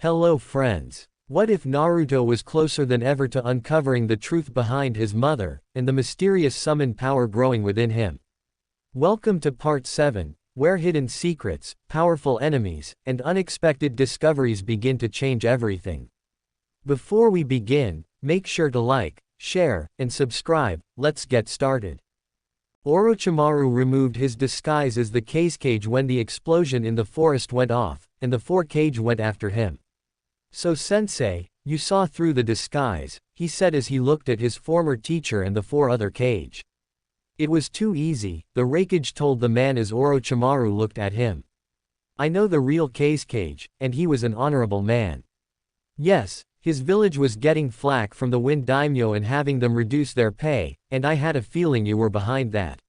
Hello friends. What if Naruto was closer than ever to uncovering the truth behind his mother, and the mysterious summon power growing within him? Welcome to Part 7, where hidden secrets, powerful enemies, and unexpected discoveries begin to change everything. Before we begin, make sure to like, share, and subscribe. Let's get started. Orochimaru removed his disguise as the cage when the explosion in the forest went off, and the 4 went after him. "So sensei, you saw through the disguise," he said as he looked at his former teacher and the 4 other Kage. "It was too easy," the Raikage told the man as Orochimaru looked at him. "I know the real Kage, and he was an honorable man. Yes, his village was getting flack from the Wind Daimyo and having them reduce their pay, and I had a feeling you were behind that."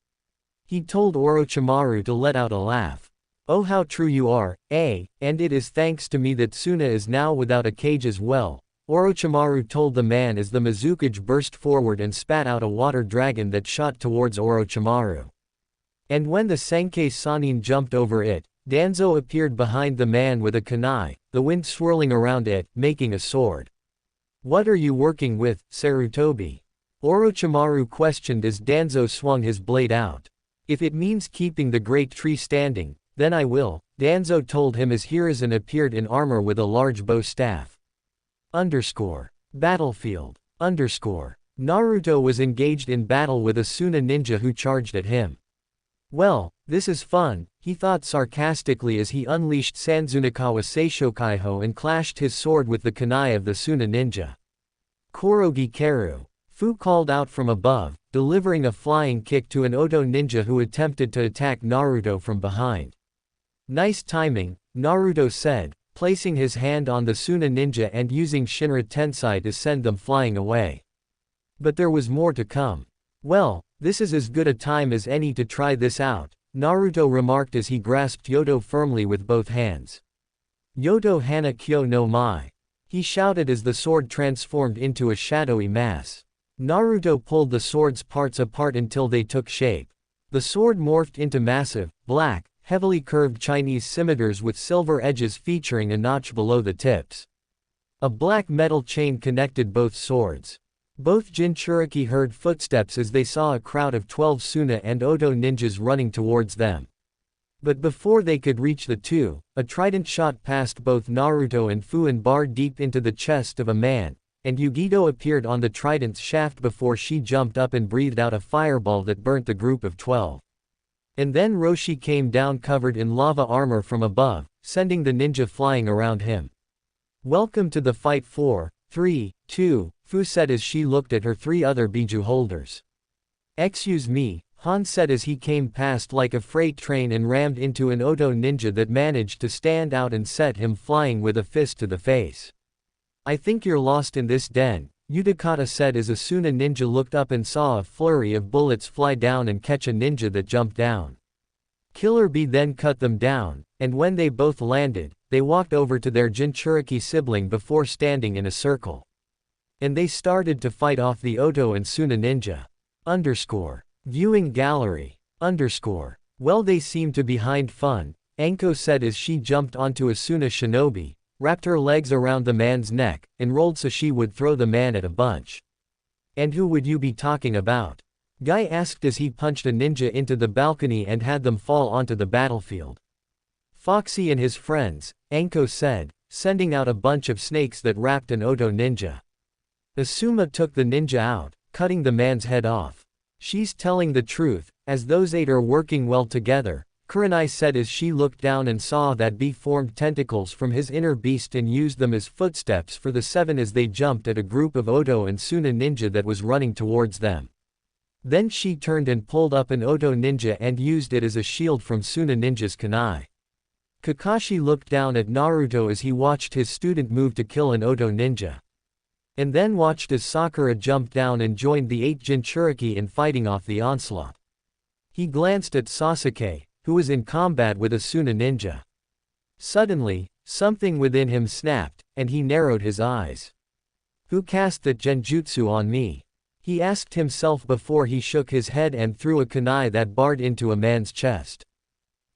He told Orochimaru to let out a laugh. "Oh, how true you are, eh? And it is thanks to me that Suna is now without a cage as well," Orochimaru told the man as the Mizukage burst forward and spat out a water dragon that shot towards Orochimaru. And when the Senkei Sanin jumped over it, Danzo appeared behind the man with a kunai, the wind swirling around it, making a sword. "What are you working with, Sarutobi?" Orochimaru questioned as Danzo swung his blade out. "If it means keeping the great tree standing, then I will," Danzo told him as Hiruzen appeared in armor with a large bow staff. Battlefield. Naruto was engaged in battle with a Suna ninja who charged at him. "Well, this is fun," he thought sarcastically as he unleashed Sanzunakawa Seishokaiho and clashed his sword with the kunai of the Suna ninja. "Korogi Keru!" Fu called out from above, delivering a flying kick to an Oto ninja who attempted to attack Naruto from behind. "Nice timing," Naruto said, placing his hand on the Suna ninja and using Shinra Tensei to send them flying away. But there was more to come. "Well, this is as good a time as any to try this out," Naruto remarked as he grasped Yoto firmly with both hands. "Yoto Hana Kyo no Mai," he shouted as the sword transformed into a shadowy mass. Naruto pulled the sword's parts apart until they took shape. The sword morphed into massive, black, heavily curved Chinese scimitars with silver edges featuring a notch below the tips. A black metal chain connected both swords. Both Jinchuriki heard footsteps as they saw a crowd of 12 Suna and Oto ninjas running towards them. But before they could reach the two, a trident shot past both Naruto and Fu and barred deep into the chest of a man, and Yugito appeared on the trident's shaft before she jumped up and breathed out a fireball that burnt the group of 12. And then Roshi came down covered in lava armor from above, sending the ninja flying around him. "Welcome to the fight 4, 3, 2, Fu said as she looked at her 3 other Biju holders. "Excuse me," Han said as he came past like a freight train and rammed into an Oto ninja that managed to stand out and set him flying with a fist to the face. "I think you're lost in this den," Utakata said as a Suna ninja looked up and saw a flurry of bullets fly down and catch a ninja that jumped down. Killer Bee then cut them down, and when they both landed, they walked over to their Jinchuriki sibling before standing in a circle. And they started to fight off the Oto and Suna ninja. Viewing gallery. Well, they seem to be behind fun, Anko said as she jumped onto a Suna shinobi, wrapped her legs around the man's neck, and rolled so she would throw the man at a bunch. "And who would you be talking about?" Guy asked as he punched a ninja into the balcony and had them fall onto the battlefield. "Foxy and his friends," Anko said, sending out a bunch of snakes that wrapped an Oto ninja. Asuma took the ninja out, cutting the man's head off. "She's telling the truth, as those 8 are working well together," Kurenai said as she looked down and saw that Bee formed tentacles from his inner beast and used them as footsteps for the 7 as they jumped at a group of Oto and Suna ninja that was running towards them. Then she turned and pulled up an Oto ninja and used it as a shield from Suna ninja's kunai. Kakashi looked down at Naruto as he watched his student move to kill an Oto ninja. And then watched as Sakura jumped down and joined the 8 Jinchuriki in fighting off the onslaught. He glanced at Sasuke, who was in combat with a Suna ninja. Suddenly, something within him snapped, and he narrowed his eyes. "Who cast that genjutsu on me?" he asked himself before he shook his head and threw a kunai that barred into a man's chest.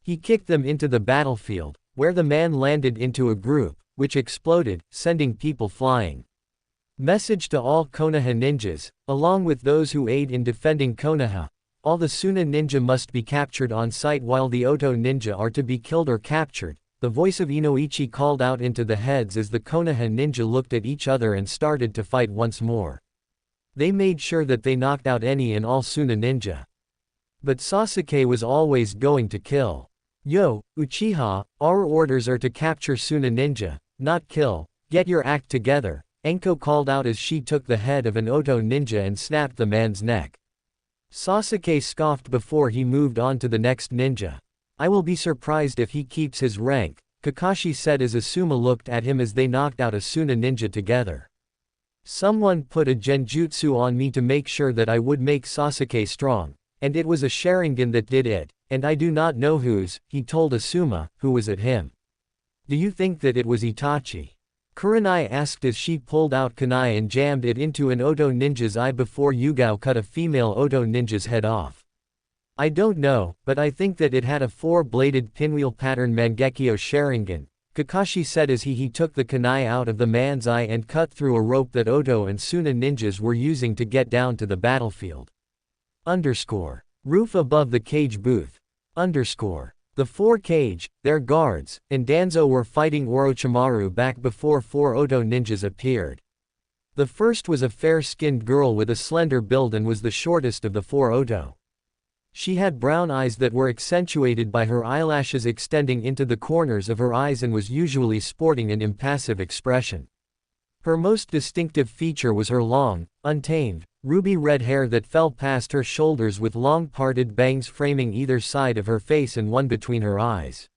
He kicked them into the battlefield, where the man landed into a group, which exploded, sending people flying. Message to all Konoha ninjas, along with those who aid in defending Konoha. All the Suna ninja must be captured on sight while the Oto ninja are to be killed or captured. The voice of Inoichi called out into the heads as the Konoha ninja looked at each other and started to fight once more. They made sure that they knocked out any and all Suna ninja. But Sasuke was always going to kill. Yo, Uchiha, our orders are to capture Suna ninja, not kill. Get your act together, Enko called out as she took the head of an Oto ninja and snapped the man's neck. Sasuke scoffed before he moved on to the next ninja. I will be surprised if he keeps his rank, Kakashi said as Asuma looked at him as they knocked out a Suna ninja together. Someone put a genjutsu on me to make sure that I would make Sasuke strong, and it was a Sharingan that did it, and I do not know whose, he told Asuma, who was at him. Do you think that it was Itachi? Kurenai asked as she pulled out kunai and jammed it into an Oto ninja's eye before Yugao cut a female Oto ninja's head off. I don't know, but I think that it had a four-bladed pinwheel pattern Mangekyo Sharingan, Kakashi said as he took the kunai out of the man's eye and cut through a rope that Oto and Suna ninjas were using to get down to the battlefield. Roof above the cage booth. The four cage, their guards, and Danzo were fighting Orochimaru back before four Oto ninjas appeared. The first was a fair-skinned girl with a slender build and was the shortest of the four Oto. She had brown eyes that were accentuated by her eyelashes extending into the corners of her eyes and was usually sporting an impassive expression. Her most distinctive feature was her long, untamed, ruby red hair that fell past her shoulders with long parted bangs framing either side of her face and one between her eyes.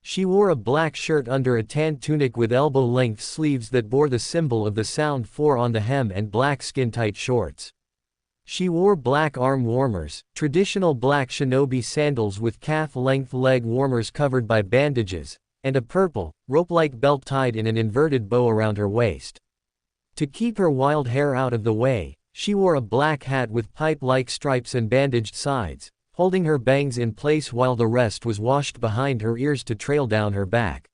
She wore a black shirt under a tan tunic with elbow-length sleeves that bore the symbol of the sound 4 on the hem and black skin-tight shorts. She wore black arm warmers, traditional black shinobi sandals with calf-length leg warmers covered by bandages, and a purple, rope-like belt tied in an inverted bow around her waist. To keep her wild hair out of the way, she wore a black hat with pipe-like stripes and bandaged sides, holding her bangs in place while the rest was washed behind her ears to trail down her back.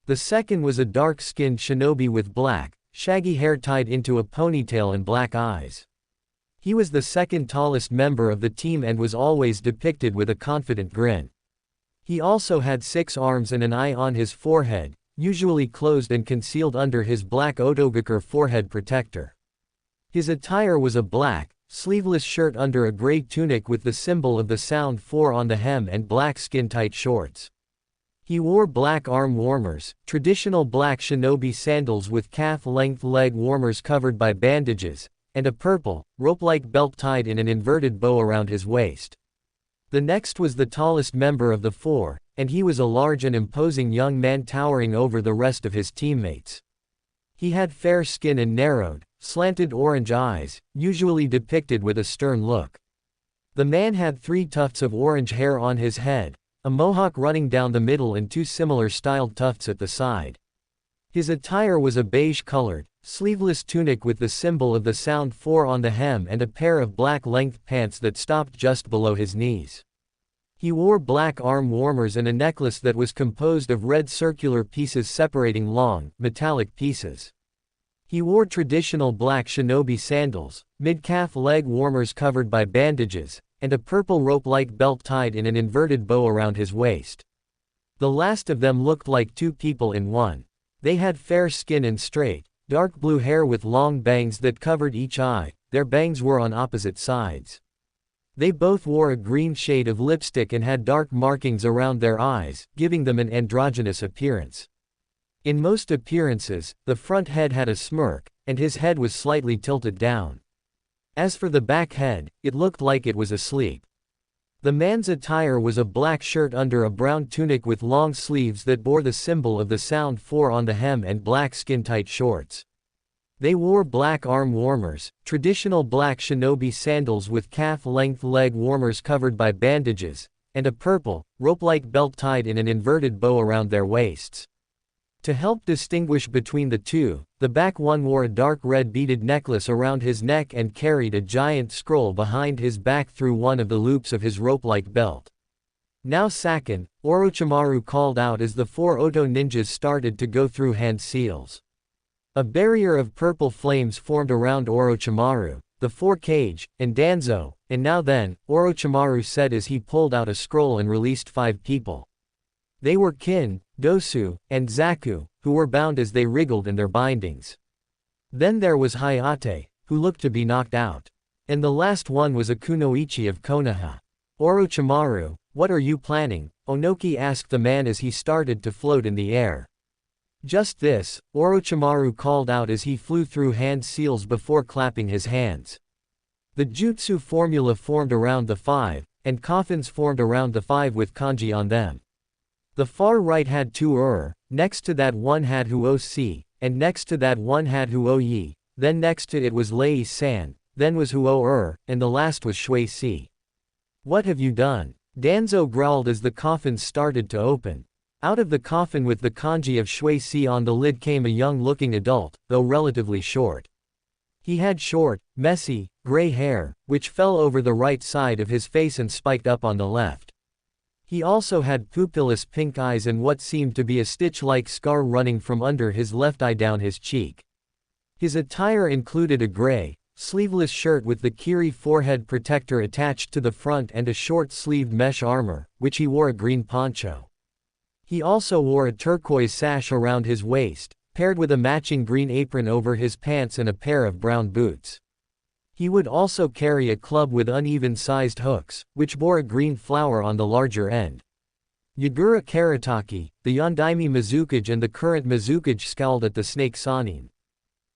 The second was a dark-skinned shinobi with black, shaggy hair tied into a ponytail and black eyes. He was the second tallest member of the team and was always depicted with a confident grin. He also had 6 arms and an eye on his forehead, usually closed and concealed under his black Otogakur forehead protector. His attire was a black, sleeveless shirt under a gray tunic with the symbol of the sound 4 on the hem and black skin-tight shorts. He wore black arm warmers, traditional black shinobi sandals with calf-length leg warmers covered by bandages, and a purple, rope-like belt tied in an inverted bow around his waist. The next was the tallest member of the 4, and he was a large and imposing young man towering over the rest of his teammates. He had fair skin and narrowed, slanted orange eyes, usually depicted with a stern look. The man had 3 tufts of orange hair on his head, a mohawk running down the middle and 2 similar styled tufts at the side. His attire was a beige-colored, sleeveless tunic with the symbol of the sound 4 on the hem and a pair of black-length pants that stopped just below his knees. He wore black arm warmers and a necklace that was composed of red circular pieces separating long, metallic pieces. He wore traditional black shinobi sandals, mid-calf leg warmers covered by bandages, and a purple rope-like belt tied in an inverted bow around his waist. The last of them looked like 2 people in one. They had fair skin and straight, dark blue hair with long bangs that covered each eye. Their bangs were on opposite sides. They both wore a green shade of lipstick and had dark markings around their eyes, giving them an androgynous appearance. In most appearances, the front head had a smirk, and his head was slightly tilted down. As for the back head, it looked like it was asleep. The man's attire was a black shirt under a brown tunic with long sleeves that bore the symbol of the sound 4 on the hem and black skin-tight shorts. They wore black arm warmers, traditional black shinobi sandals with calf-length leg warmers covered by bandages, and a purple, rope-like belt tied in an inverted bow around their waists. To help distinguish between the two, the back one wore a dark red beaded necklace around his neck and carried a giant scroll behind his back through one of the loops of his rope-like belt. Now second, Orochimaru called out as the 4 Oto ninjas started to go through hand seals. A barrier of purple flames formed around Orochimaru, the 4 Kage, and Danzo, and now then, Orochimaru said as he pulled out a scroll and released 5 people. They were Kin, Dosu, and Zaku, who were bound as they wriggled in their bindings. Then there was Hayate, who looked to be knocked out. And the last one was a Kunoichi of Konoha. Orochimaru, what are you planning? Onoki asked the man as he started to float in the air. Just this, Orochimaru called out as he flew through hand seals before clapping his hands. The jutsu formula formed around the 5, and coffins formed around the 5 with kanji on them. The far right had 2 next to that one had Huo-si, and next to that one had Huo-yi, then next to it was Lei-san, then was Huo-er, and the last was Shui-si. What have you done? Danzo growled as the coffins started to open. Out of the coffin with the kanji of Shui-si on the lid came a young-looking adult, though relatively short. He had short, messy, gray hair, which fell over the right side of his face and spiked up on the left. He also had pupilless pink eyes and what seemed to be a stitch-like scar running from under his left eye down his cheek. His attire included a gray, sleeveless shirt with the Kiri forehead protector attached to the front and a short-sleeved mesh armor, which he wore a green poncho. He also wore a turquoise sash around his waist, paired with a matching green apron over his pants and a pair of brown boots. He would also carry a club with uneven-sized hooks, which bore a green flower on the larger end. Yagura Karataki, the Yondaime Mizukage and the current Mizukage scowled at the snake Sanin.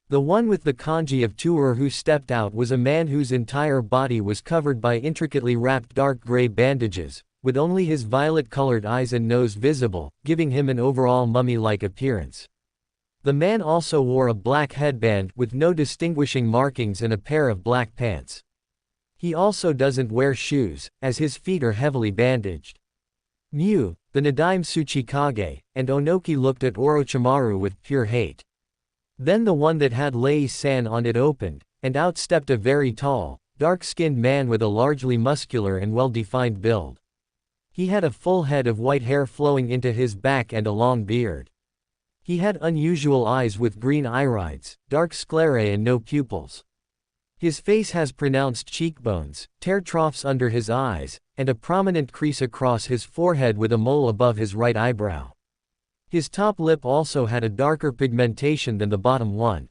The one with the kanji of Tuer who stepped out was a man whose entire body was covered by intricately wrapped dark gray bandages, with only his violet-colored eyes and nose visible, giving him an overall mummy-like appearance. The man also wore a black headband with no distinguishing markings and a pair of black pants. He also doesn't wear shoes, as his feet are heavily bandaged. Mew, the Nadaime Tsuchikage, and Onoki looked at Orochimaru with pure hate. Then the one that had Lei-san on it opened, and out stepped a very tall, dark-skinned man with a largely muscular and well-defined build. He had a full head of white hair flowing into his back and a long beard. He had unusual eyes with green irides, dark sclerae and no pupils. His face has pronounced cheekbones, tear troughs under his eyes, and a prominent crease across his forehead with a mole above his right eyebrow. His top lip also had a darker pigmentation than the bottom one.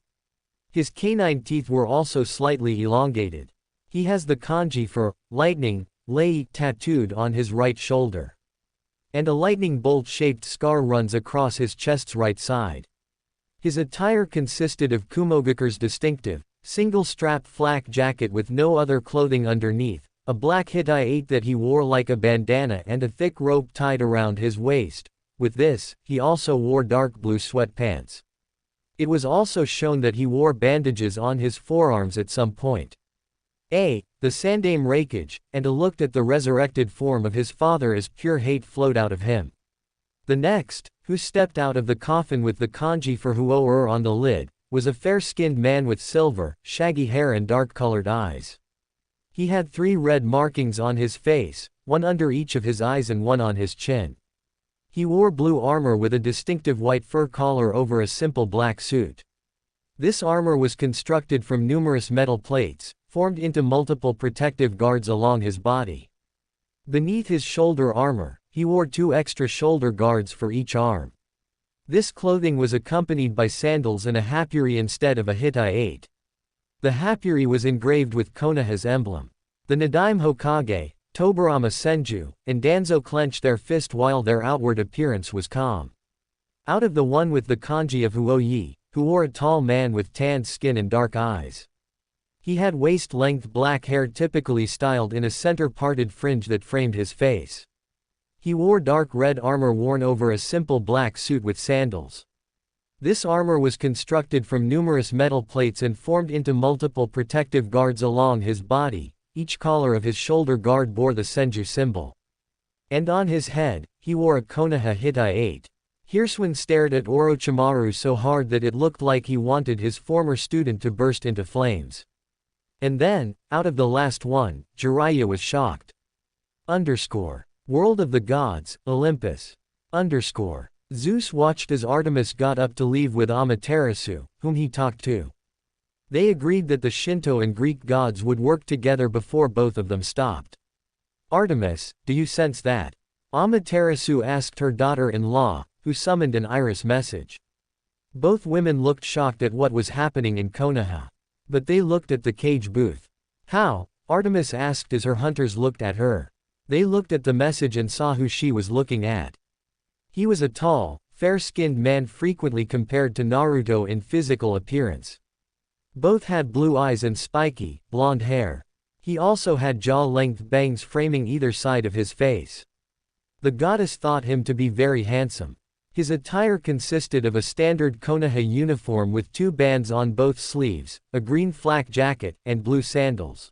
His canine teeth were also slightly elongated. He has the kanji for lightning, Lei, tattooed on his right shoulder. And a lightning bolt-shaped scar runs across his chest's right side. His attire consisted of Kumogakure's distinctive, single-strap flak jacket with no other clothing underneath, a black Hitai that he wore like a bandana and a thick rope tied around his waist. With this, he also wore dark blue sweatpants. It was also shown that he wore bandages on his forearms at some point. The Sandaime Reikage, and looked at the resurrected form of his father as pure hate flowed out of him. The next, who stepped out of the coffin with the kanji for Huo-er on the lid, was a fair-skinned man with silver, shaggy hair and dark-colored eyes. He had 3 red markings on his face, one under each of his eyes and one on his chin. He wore blue armor with a distinctive white fur collar over a simple black suit. This armor was constructed from numerous metal plates, formed into multiple protective guards along his body. Beneath his shoulder armor, he wore 2 extra shoulder guards for each arm. This clothing was accompanied by sandals and a hapuri instead of a Hitai. The hapuri was engraved with Konoha's emblem. The Nadaime Hokage, Tobirama Senju, and Danzo clenched their fist while their outward appearance was calm. Out of the one with the kanji of Huo-yi, who wore a tall man with tanned skin and dark eyes. He had waist-length black hair typically styled in a center-parted fringe that framed his face. He wore dark red armor worn over a simple black suit with sandals. This armor was constructed from numerous metal plates and formed into multiple protective guards along his body. Each collar of his shoulder guard bore the Senju symbol. And on his head, he wore a Konoha Hitai. Hirsuen stared at Orochimaru so hard that it looked like he wanted his former student to burst into flames. And then, out of the last one, Jiraiya was shocked. World of the Gods, Olympus. Zeus watched as Artemis got up to leave with Amaterasu, whom he talked to. They agreed that the Shinto and Greek gods would work together before both of them stopped. Artemis, do you sense that? Amaterasu asked her daughter-in-law, who summoned an Iris message. Both women looked shocked at what was happening in Konoha. But they looked at the cage booth. How? Artemis asked as her hunters looked at her. They looked at the message and saw who she was looking at. He was a tall, fair-skinned man frequently compared to Naruto in physical appearance. Both had blue eyes and spiky, blonde hair. He also had jaw-length bangs framing either side of his face. The goddess thought him to be very handsome. His attire consisted of a standard Konoha uniform with 2 bands on both sleeves, a green flak jacket, and blue sandals.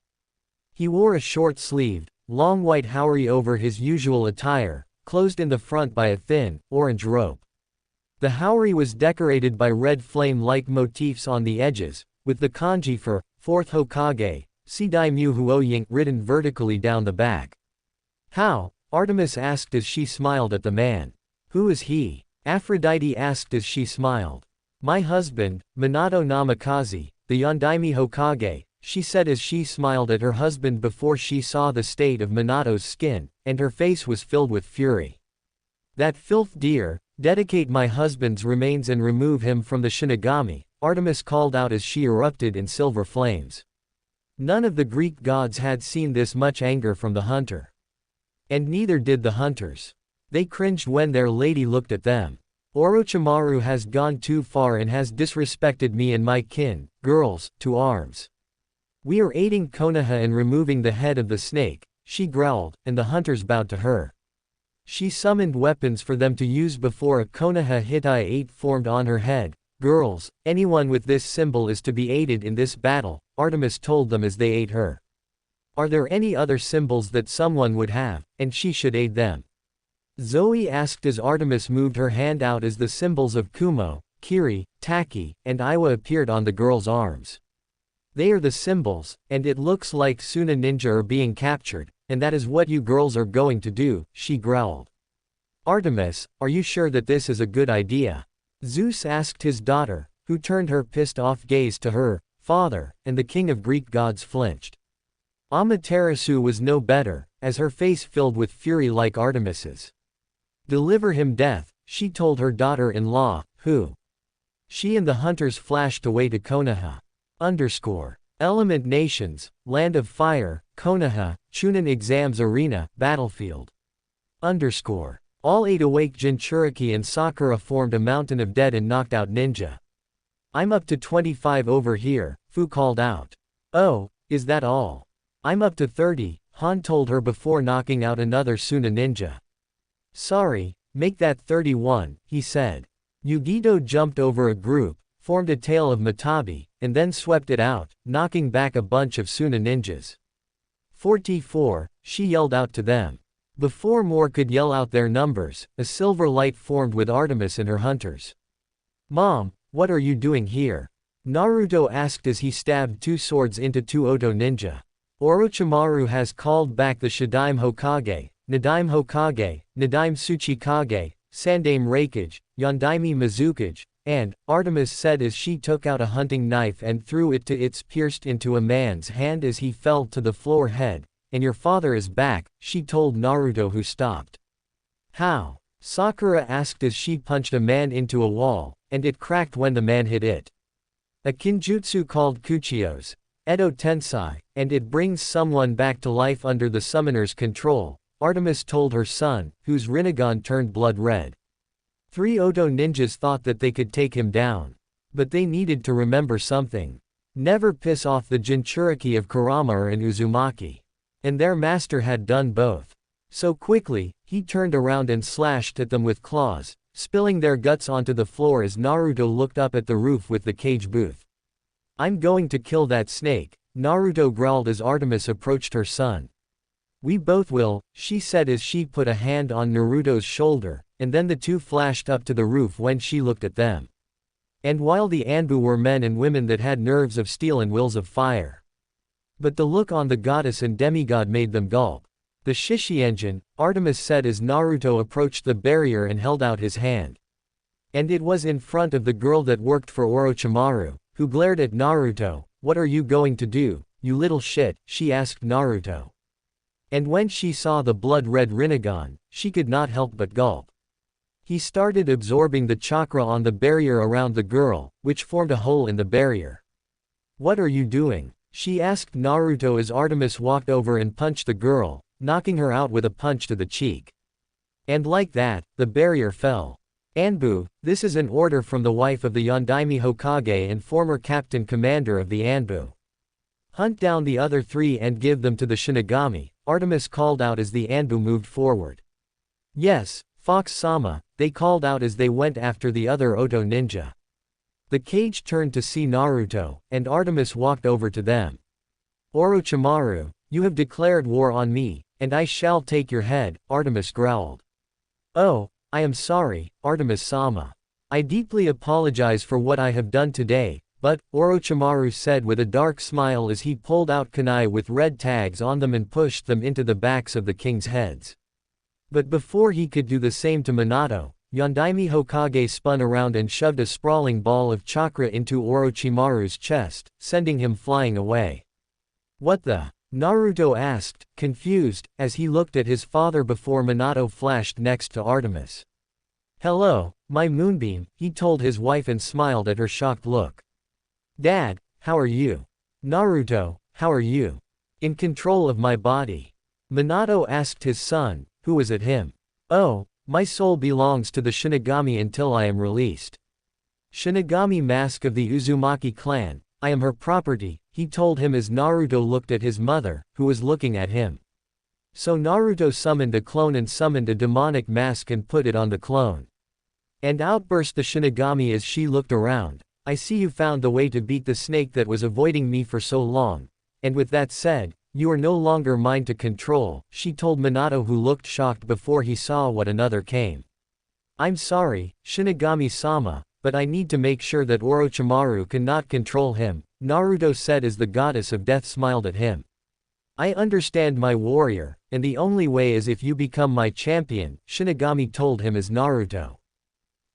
He wore a short-sleeved, long white haori over his usual attire, closed in the front by a thin, orange rope. The haori was decorated by red flame-like motifs on the edges, with the kanji for 4th Hokage, Shidaimyu Huoying written vertically down the back. How? Artemis asked as she smiled at the man. Who is he? Aphrodite asked as she smiled. My husband, Minato Namikaze, the Yondaime Hokage, she said as she smiled at her husband before she saw the state of Minato's skin, and her face was filled with fury. That filth dear, dedicate my husband's remains and remove him from the Shinigami, Artemis called out as she erupted in silver flames. None of the Greek gods had seen this much anger from the hunter. And neither did the hunters. They cringed when their lady looked at them. Orochimaru has gone too far and has disrespected me and my kin. Girls, to arms. We are aiding Konoha in removing the head of the snake, she growled, and the hunters bowed to her. She summoned weapons for them to use before a Konoha Hittite 8 formed on her head. Girls, anyone with this symbol is to be aided in this battle, Artemis told them as they ate her. Are there any other symbols that someone would have, and she should aid them? Zoe asked as Artemis moved her hand out as the symbols of Kumo, Kiri, Taki, and Iwa appeared on the girl's arms. They are the symbols, and it looks like Suna ninja are being captured, and that is what you girls are going to do, she growled. Artemis, are you sure that this is a good idea? Zeus asked his daughter, who turned her pissed-off gaze to her father, and the king of Greek gods flinched. Amaterasu was no better, as her face filled with fury like Artemis's. Deliver him death, she told her daughter-in-law, who. She and the hunters flashed away to Konoha. Element Nations, Land of Fire, Konoha, Chunin Exams Arena, Battlefield. All 8 awake Jinchuriki and Sakura formed a mountain of dead and knocked out ninja. I'm up to 25 over here, Fu called out. Oh, is that all? I'm up to 30, Han told her before knocking out another Suna ninja. Sorry, make that 31, he said. Yugito jumped over a group, formed a tail of Matabi, and then swept it out, knocking back a bunch of Suna ninjas. 44, she yelled out to them. Before more could yell out their numbers, a silver light formed with Artemis and her hunters. Mom, what are you doing here? Naruto asked as he stabbed 2 swords into 2 Oto ninja. Orochimaru has called back the Shidaime Hokage, Nadaime Tsuchikage, Sandaime Raikage, Yondaime Mizukage, and, Artemis said as she took out a hunting knife and threw it to its pierced into a man's hand as he fell to the floor head, and your father is back, she told Naruto who stopped. How? Sakura asked as she punched a man into a wall, and it cracked when the man hit it. A kinjutsu called Kuchiyos, Edo Tensai, and it brings someone back to life under the summoner's control, Artemis told her son, whose Rinnegan turned blood red. 3 Oto ninjas thought that they could take him down. But they needed to remember something. Never piss off the Jinchuriki of Kurama and Uzumaki. And their master had done both. So quickly, he turned around and slashed at them with claws, spilling their guts onto the floor as Naruto looked up at the roof with the cage booth. I'm going to kill that snake, Naruto growled as Artemis approached her son. We both will, she said as she put a hand on Naruto's shoulder, and then the two flashed up to the roof when she looked at them. And while the Anbu were men and women that had nerves of steel and wills of fire. But the look on the goddess and demigod made them gulp. The Shishienjin, Artemis said as Naruto approached the barrier and held out his hand. And it was in front of the girl that worked for Orochimaru, who glared at Naruto. "What are you going to do, you little shit?" she asked Naruto. And when she saw the blood-red Rinnegan, she could not help but gulp. He started absorbing the chakra on the barrier around the girl, which formed a hole in the barrier. "What are you doing?" she asked Naruto as Artemis walked over and punched the girl, knocking her out with a punch to the cheek. And like that, the barrier fell. Anbu, this is an order from the wife of the Yondaime Hokage and former captain commander of the Anbu. Hunt down the other 3 and give them to the Shinigami, Artemis called out as the Anbu moved forward. Yes, Fox-sama, they called out as they went after the other Oto ninja. The cage turned to see Naruto, and Artemis walked over to them. Orochimaru, you have declared war on me, and I shall take your head, Artemis growled. Oh, I am sorry, Artemis-sama. I deeply apologize for what I have done today, but, Orochimaru said with a dark smile as he pulled out kunai with red tags on them and pushed them into the backs of the king's heads. But before he could do the same to Minato, Yondaime Hokage spun around and shoved a sprawling ball of chakra into Orochimaru's chest, sending him flying away. What the? Naruto asked, confused, as he looked at his father before Minato flashed next to Artemis. Hello, my moonbeam, he told his wife and smiled at her shocked look. Dad, how are you? Naruto, how are you? In control of my body? Minato asked his son, who was at him. Oh, my soul belongs to the Shinigami until I am released. Shinigami mask of the Uzumaki clan, I am her property, he told him as Naruto looked at his mother, who was looking at him. So Naruto summoned a clone and summoned a demonic mask and put it on the clone. And out burst the Shinigami as she looked around. I see you found the way to beat the snake that was avoiding me for so long. And with that said, you are no longer mine to control, she told Minato, who looked shocked before he saw what another came. I'm sorry, Shinigami-sama, but I need to make sure that Orochimaru cannot control him, Naruto said as the goddess of death smiled at him. I understand, my warrior, and the only way is if you become my champion, Shinigami told him as Naruto.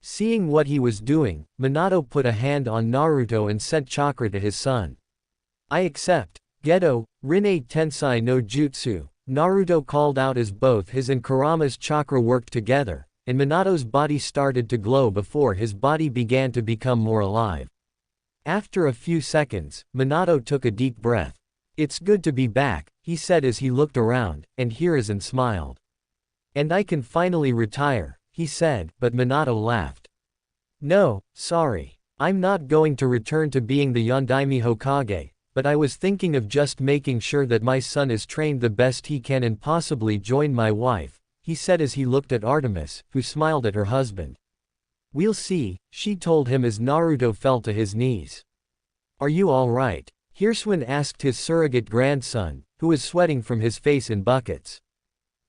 Seeing what he was doing, Minato put a hand on Naruto and sent chakra to his son. I accept. Geto, Rinne Tensai no Jutsu, Naruto called out as both his and Kurama's chakra worked together, and Minato's body started to glow before his body began to become more alive. After a few seconds, Minato took a deep breath. It's good to be back, he said as he looked around, and Hiruzen smiled. And I can finally retire, he said, but Minato laughed. No, sorry. I'm not going to return to being the Yondaime Hokage, but I was thinking of just making sure that my son is trained the best he can and possibly join my wife, he said as he looked at Artemis, who smiled at her husband. We'll see, she told him as Naruto fell to his knees. Are you all right? Hiruzen asked his surrogate grandson, who was sweating from his face in buckets.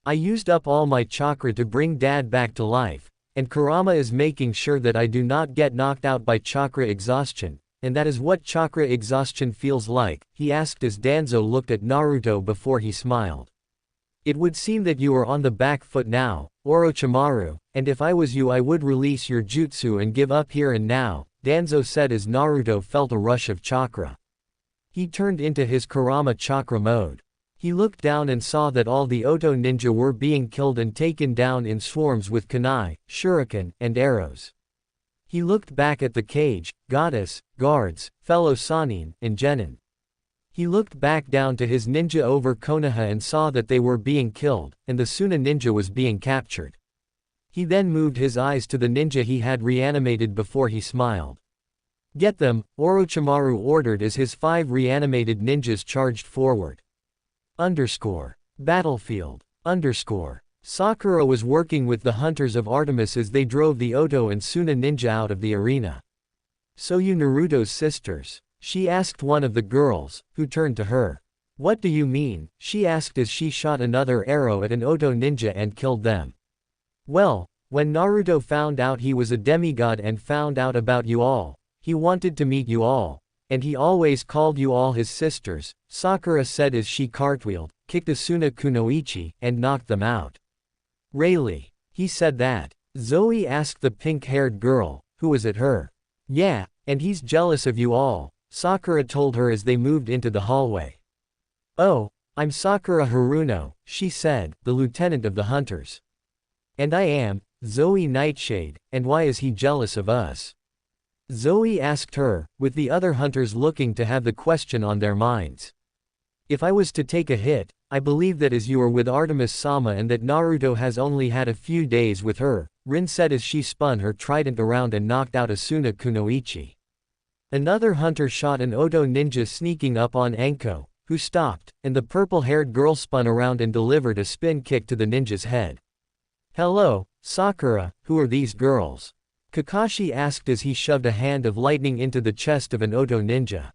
I used up all my chakra to bring Dad back to life, and Kurama is making sure that I do not get knocked out by chakra exhaustion, and that is what chakra exhaustion feels like, he asked as Danzo looked at Naruto before he smiled. It would seem that you are on the back foot now, Orochimaru, and if I was you I would release your jutsu and give up here and now, Danzo said as Naruto felt a rush of chakra. He turned into his Kurama chakra mode. He looked down and saw that all the Oto ninja were being killed and taken down in swarms with kunai, shuriken, and arrows. He looked back at the cage, goddess, guards, fellow Sannin, and genin. He looked back down to his ninja over Konoha and saw that they were being killed, and the Suna ninja was being captured. He then moved his eyes to the ninja he had reanimated before he smiled. Get them, Orochimaru ordered as his 5 reanimated ninjas charged forward. Battlefield. Sakura was working with the hunters of Artemis as they drove the Oto and Suna ninja out of the arena. So you Naruto's sisters? She asked one of the girls, who turned to her. What do you mean? She asked as she shot another arrow at an Oto ninja and killed them. Well, when Naruto found out he was a demigod and found out about you all, he wanted to meet you all, and he always called you all his sisters, Sakura said as she cartwheeled, kicked Asuna Kunoichi, and knocked them out. Really? He said that. Zoe asked the pink-haired girl, who was at her. Yeah, and he's jealous of you all, Sakura told her as they moved into the hallway. Oh, I'm Sakura Haruno, she said, the lieutenant of the hunters. And I am, Zoe Nightshade, and why is he jealous of us? Zoe asked her, with the other hunters looking to have the question on their minds. If I was to take a hit, I believe that as you are with Artemis-sama and that Naruto has only had a few days with her, Rin said as she spun her trident around and knocked out Asuna Kunoichi. Another hunter shot an Oto ninja sneaking up on Anko, who stopped, and the purple-haired girl spun around and delivered a spin kick to the ninja's head. Hello, Sakura, who are these girls? Kakashi asked as he shoved a hand of lightning into the chest of an Oto ninja.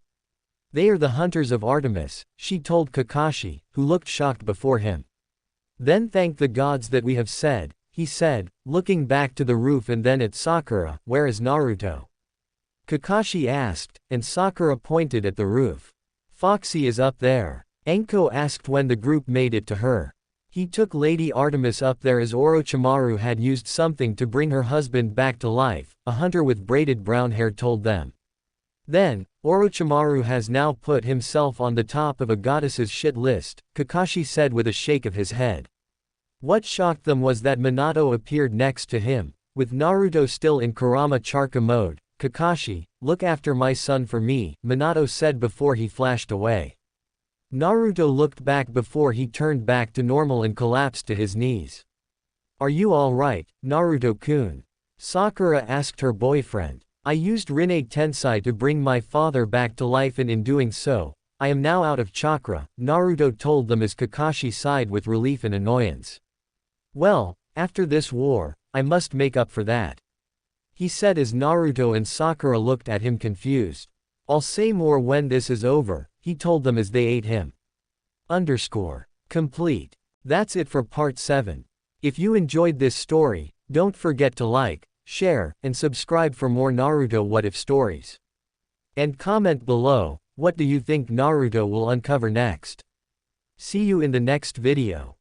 They are the hunters of Artemis, she told Kakashi, who looked shocked before him. Then thank the gods that we have said, he said, looking back to the roof and then at Sakura, where is Naruto? Kakashi asked, and Sakura pointed at the roof. Foxy is up there. Anko asked when the group made it to her. He took Lady Artemis up there as Orochimaru had used something to bring her husband back to life, a hunter with braided brown hair told them. Then, Orochimaru has now put himself on the top of a goddess's shit list, Kakashi said with a shake of his head. What shocked them was that Minato appeared next to him, with Naruto still in Kurama Charka mode. Kakashi, look after my son for me, Minato said before he flashed away. Naruto looked back before he turned back to normal and collapsed to his knees. Are you alright, Naruto-kun? Sakura asked her boyfriend. I used Rinne Tensei to bring my father back to life and in doing so, I am now out of chakra, Naruto told them as Kakashi sighed with relief and annoyance. Well, after this war, I must make up for that. He said as Naruto and Sakura looked at him confused. I'll say more when this is over, he told them as they ate him. Complete. That's it for part 7. If you enjoyed this story, don't forget to like, share, and subscribe for more Naruto What If stories. And comment below, what do you think Naruto will uncover next? See you in the next video.